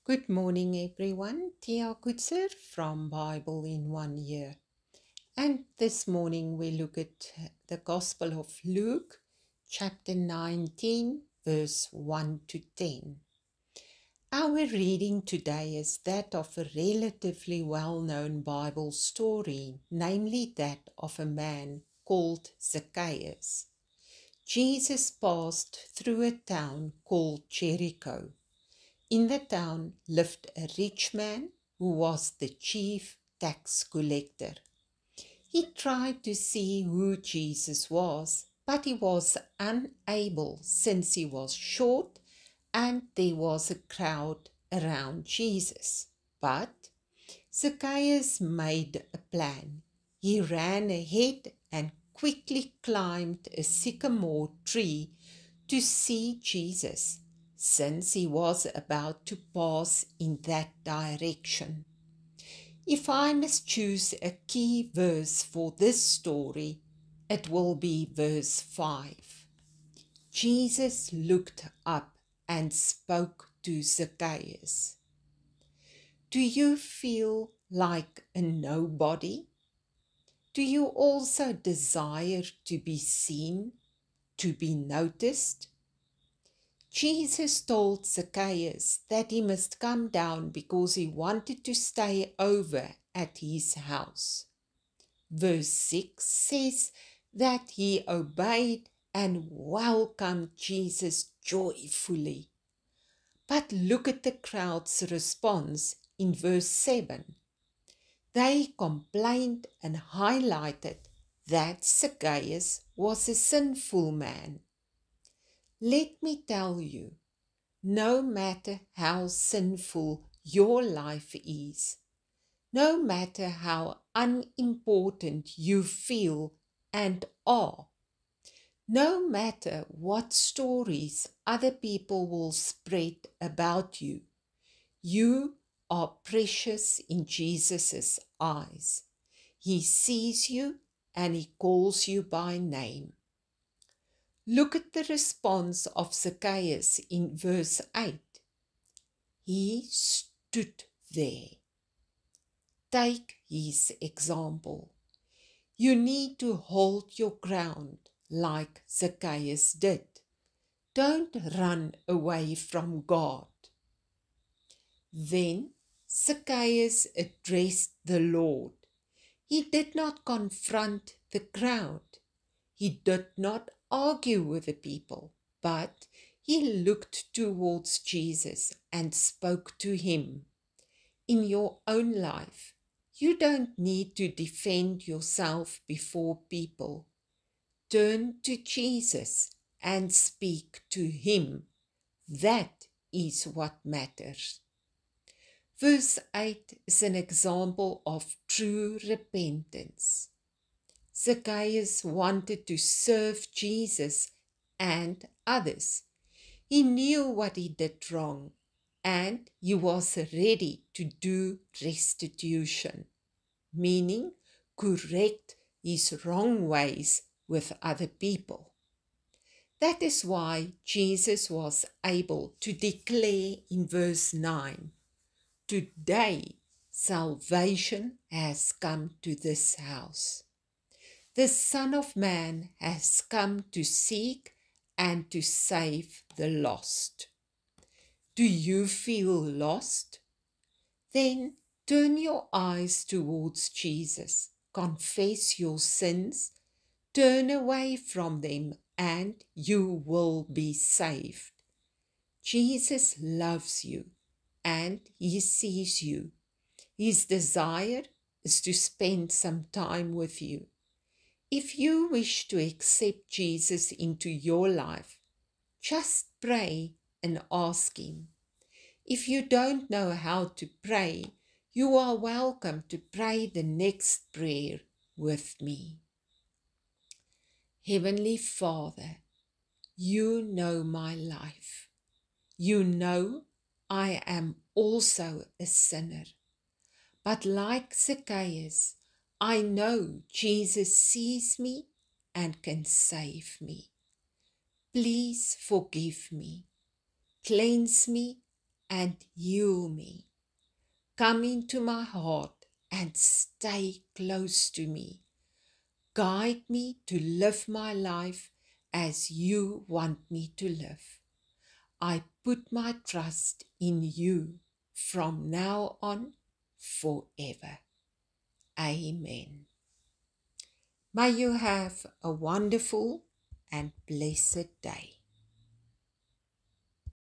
Good morning, everyone. Tia Kutzer from Bible in 1 Year. And this morning we look at the Gospel of Luke, chapter 19, verse 1 to 10. Our reading today is that of a relatively well-known Bible story, namely that of a man called Zacchaeus. Jesus passed through a town called Jericho. In the town lived a rich man who was the chief tax collector. He tried to see who Jesus was, but he was unable since he was short and there was a crowd around Jesus. But Zacchaeus made a plan. He ran ahead and quickly climbed a sycamore tree to see Jesus, since he was about to pass in that direction. If I must choose a key verse for this story, it will be verse 5. Jesus looked up and spoke to Zacchaeus. Do you feel like a nobody? Do you also desire to be seen, to be noticed? Jesus told Zacchaeus that he must come down because he wanted to stay over at his house. Verse 6 says that he obeyed and welcomed Jesus joyfully. But look at the crowd's response in verse 7. They complained and highlighted that Zacchaeus was a sinful man. Let me tell you, no matter how sinful your life is, no matter how unimportant you feel and are, no matter what stories other people will spread about you, you are precious in Jesus' eyes. He sees you and he calls you by name. Look at the response of Zacchaeus in verse 8. He stood there. Take his example. You need to hold your ground like Zacchaeus did. Don't run away from God. Then Zacchaeus addressed the Lord. He did not confront the crowd. He did not argue with the people, but he looked towards Jesus and spoke to him. In your own life, you don't need to defend yourself before people. Turn to Jesus and speak to him. That is what matters. Verse 8 is an example of true repentance. Zacchaeus wanted to serve Jesus and others. He knew what he did wrong, and he was ready to do restitution, meaning correct his wrong ways with other people. That is why Jesus was able to declare in verse 9, "Today salvation has come to this house. The Son of Man has come to seek and to save the lost." Do you feel lost? Then turn your eyes towards Jesus, confess your sins, turn away from them, and you will be saved. Jesus loves you and he sees you. His desire is to spend some time with you. If you wish to accept Jesus into your life, just pray and ask him. If you don't know how to pray, you are welcome to pray the next prayer with me. Heavenly Father, you know my life. You know I am also a sinner. But like Zacchaeus, I know Jesus sees me and can save me. Please forgive me, cleanse me, and heal me. Come into my heart and stay close to me. Guide me to live my life as you want me to live. I put my trust in you from now on forever. Amen. May you have a wonderful and blessed day.